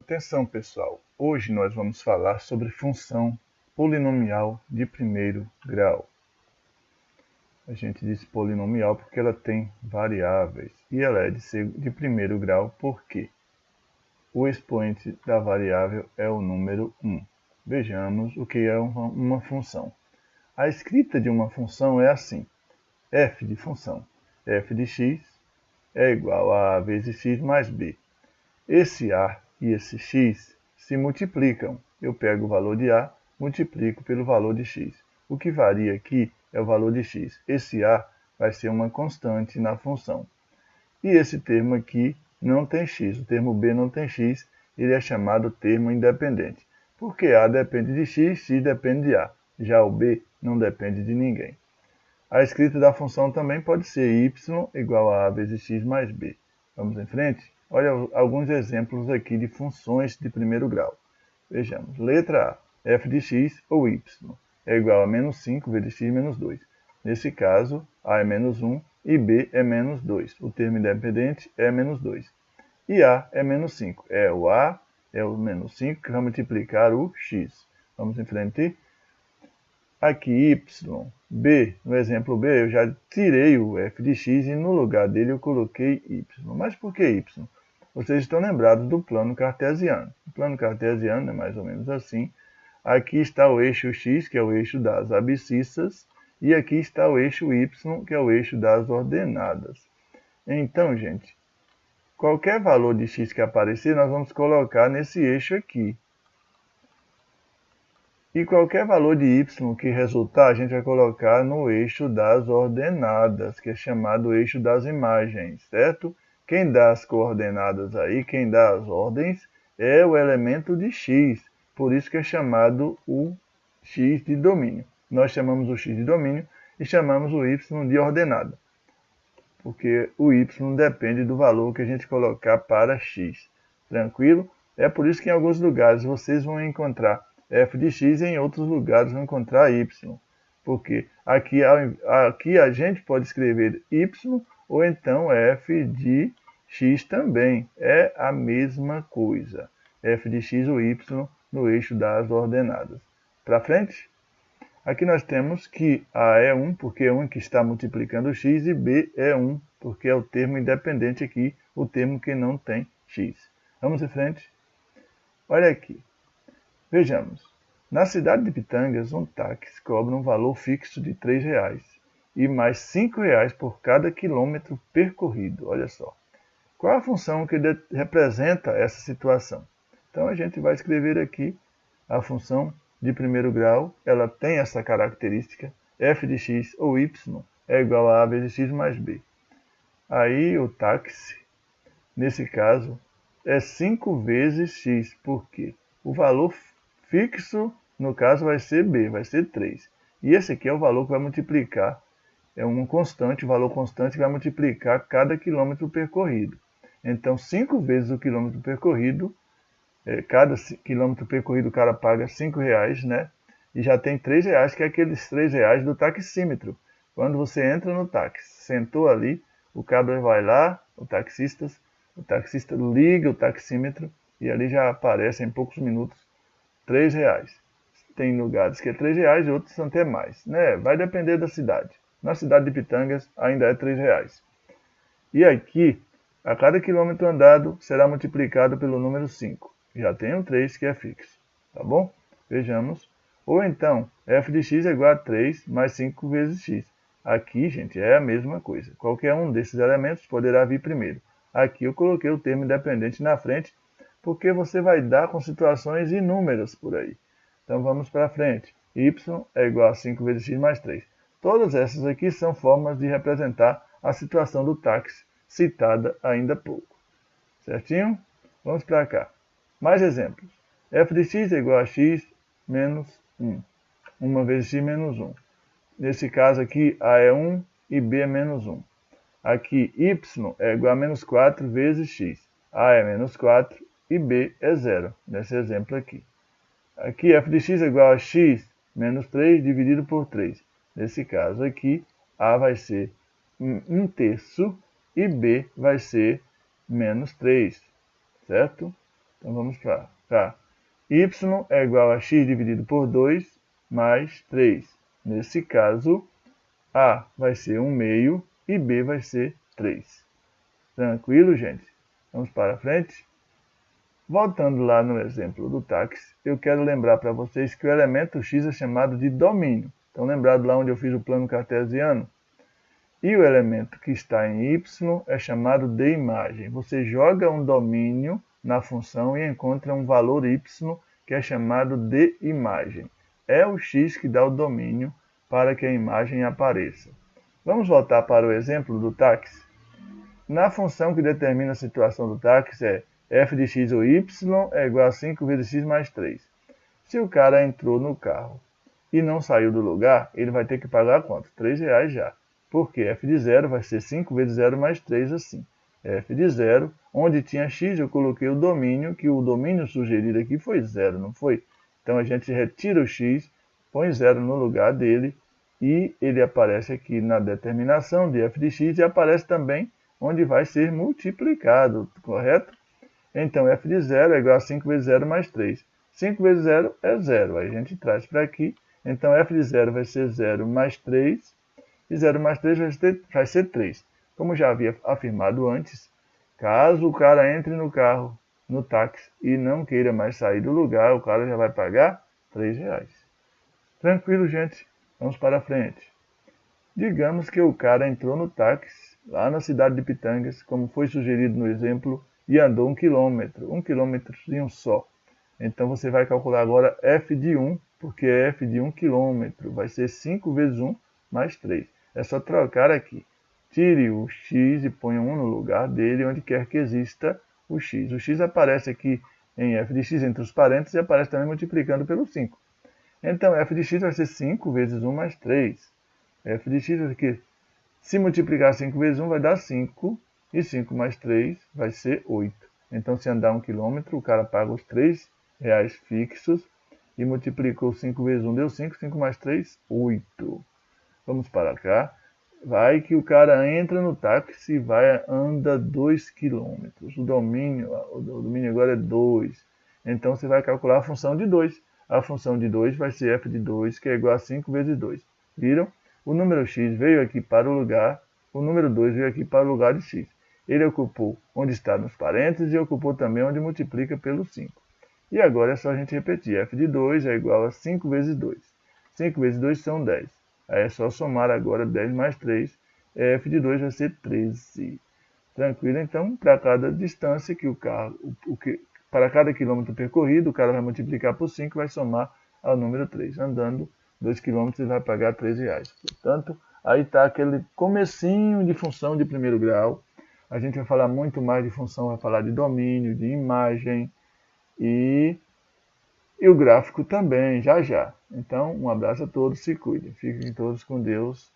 Atenção pessoal, hoje nós vamos falar sobre função polinomial de primeiro grau. A gente diz polinomial porque ela tem variáveis e ela é de primeiro grau porque o expoente da variável é o número 1. Vejamos o que é uma função. A escrita de uma função é assim: f de função, f de x é igual a vezes x mais b. Esse a e esse x se multiplicam. Eu pego o valor de a, multiplico pelo valor de x. O que varia aqui é o valor de x. Esse a vai ser uma constante na função. E esse termo aqui não tem x. O termo b não tem x, ele é chamado termo independente. Porque a depende de x, x depende de a. Já o b não depende de ninguém. A escrita da função também pode ser y igual a vezes x mais b. Vamos em frente? Olha alguns exemplos aqui de funções de primeiro grau. Vejamos. Letra A. f de x ou y é igual a menos 5 vezes x menos 2. Nesse caso, a é menos 1 e b é menos 2. O termo independente é menos 2. E a é menos 5. É o a, é o menos 5 que vai multiplicar o x. Vamos em frente? Aqui y, b, no exemplo b, eu já tirei o f de x e no lugar dele eu coloquei y. Mas por que y? Vocês estão lembrados do plano cartesiano. O plano cartesiano é mais ou menos assim. Aqui está o eixo x, que é o eixo das abscissas, e aqui está o eixo y, que é o eixo das ordenadas. Então, gente, qualquer valor de x que aparecer, nós vamos colocar nesse eixo aqui. E qualquer valor de y que resultar, a gente vai colocar no eixo das ordenadas, que é chamado eixo das imagens, certo? Quem dá as coordenadas aí, quem dá as ordens, é o elemento de x. Por isso que é chamado o x de domínio. Nós chamamos o x de domínio e chamamos o y de ordenada. Porque o y depende do valor que a gente colocar para x. Tranquilo? É por isso que em alguns lugares vocês vão encontrar f de x e em outros lugares vão encontrar y. Porque aqui a gente pode escrever y ou então f de x também. É a mesma coisa. F de x ou y no eixo das ordenadas. Para frente? Aqui nós temos que a é 1, porque é 1 que está multiplicando x, e b é 1, porque é o termo independente aqui, o termo que não tem x. Vamos em frente? Olha aqui. Vejamos. Na cidade de Pitangas, um táxi cobra um valor fixo de R$ 3,00 e mais R$ 5,00 por cada quilômetro percorrido. Olha só. Qual a função que representa essa situação? Então a gente vai escrever aqui a função de primeiro grau, ela tem essa característica, f de x ou y é igual a vezes x mais b. Aí o táxi, nesse caso, é 5 vezes x, porque o valor fixo, no caso, vai ser b, vai ser 3. E esse aqui é o valor que vai multiplicar, é um constante, o valor constante que vai multiplicar cada quilômetro percorrido. Então, 5 vezes o quilômetro percorrido, cada quilômetro percorrido o cara paga R$ 5,00, né? E já tem R$ 3,00, que é aqueles R$ 3,00 do taxímetro. Quando você entra no táxi, sentou ali, o cabra vai lá, o taxista liga o taxímetro e ali já aparece em poucos minutos R$ 3,00. Tem lugares que é R$ 3,00 e outros até mais, né? Vai depender da cidade. Na cidade de Pitangas ainda é R$ 3,00. E aqui, a cada quilômetro andado será multiplicado pelo número 5. Já tem um 3 que é fixo, tá bom? Vejamos. Ou então, f de x é igual a 3 mais 5 vezes x. Aqui, gente, é a mesma coisa. Qualquer um desses elementos poderá vir primeiro. Aqui eu coloquei o termo independente na frente, porque você vai dar com situações inúmeras por aí. Então vamos para frente. Y é igual a 5 vezes x mais 3. Todas essas aqui são formas de representar a situação do táxi, citada ainda há pouco. Certinho? Vamos para cá. Mais exemplos. f de x é igual a x menos 1. 1 vezes x menos 1. Nesse caso aqui, a é 1 e b é menos 1. Aqui, y é igual a menos 4 vezes x. a é menos 4 e b é 0, nesse exemplo aqui. Aqui, f de x é igual a x menos 3 dividido por 3. Nesse caso aqui, a vai ser 1/3 e b vai ser menos 3, certo? Então vamos para cá. Y é igual a x dividido por 2 mais 3. Nesse caso, A vai ser 1 meio e B vai ser 3. Tranquilo, gente? Vamos para frente? Voltando lá no exemplo do táxi, eu quero lembrar para vocês que o elemento x é chamado de domínio. Então, lembrado lá onde eu fiz o plano cartesiano? E o elemento que está em y é chamado de imagem. Você joga um domínio na função e encontra um valor y que é chamado de imagem. É o x que dá o domínio para que a imagem apareça. Vamos voltar para o exemplo do táxi? Na função que determina a situação do táxi é f de x ou y é igual a 5 vezes x mais 3. Se o cara entrou no carro e não saiu do lugar, ele vai ter que pagar quanto? R$3 já. Porque f de 0 vai ser 5 vezes 0 mais 3 assim. F de 0, onde tinha x, eu coloquei o domínio, que o domínio sugerido aqui foi 0, não foi? Então a gente retira o x, põe 0 no lugar dele, e ele aparece aqui na determinação de f de x e aparece também onde vai ser multiplicado, correto? Então, f de 0 é igual a 5 vezes 0 mais 3. 5 vezes 0 é 0. Aí a gente traz para aqui. Então, f de 0 vai ser 0 mais 3. E 0 mais 3 vai ser 3. Como já havia afirmado antes, caso o cara entre no carro, no táxi, e não queira mais sair do lugar, o cara já vai pagar R$3. Tranquilo, gente? Vamos para frente. Digamos que o cara entrou no táxi, lá na cidade de Pitangas, como foi sugerido no exemplo, e andou 1 quilômetro, 1 quilômetrozinho só. Então você vai calcular agora f de 1, porque é f de 1 quilômetro, vai ser 5 vezes 1 mais 3. É só trocar aqui. Tire o x e ponha 1 no lugar dele, onde quer que exista o x. O x aparece aqui em f de x entre os parênteses e aparece também multiplicando pelo 5. Então f de x vai ser 5 vezes 1 mais 3. F de x aqui, se multiplicar 5 vezes 1 vai dar 5, e 5 mais 3 vai ser 8. Então, se andar 1 quilômetro, o cara paga os R$3 fixos, e multiplicou 5 vezes 1 deu 5, 5 mais 3, 8. Vamos para cá. Vai que o cara entra no táxi e anda 2 quilômetros. O domínio agora é 2. Então, você vai calcular a função de 2. A função de 2 vai ser f de 2, que é igual a 5 vezes 2. Viram? O número x veio aqui para o lugar, o número 2 veio aqui para o lugar de x. Ele ocupou onde está nos parênteses e ocupou também onde multiplica pelo 5. E agora é só a gente repetir. F de 2 é igual a 5 vezes 2. 5 vezes 2 são 10. Aí é só somar agora 10 mais 3. F de 2 vai ser 13. Tranquilo? Então, para cada distância que o carro, para cada quilômetro percorrido, o cara vai multiplicar por 5 e vai somar ao número 3. Andando 2 km e vai pagar R$3. Portanto, aí está aquele comecinho de função de primeiro grau. A gente vai falar muito mais de função, vai falar de domínio, de imagem e o gráfico também, já já. Então, um abraço a todos, se cuidem. Fiquem todos com Deus.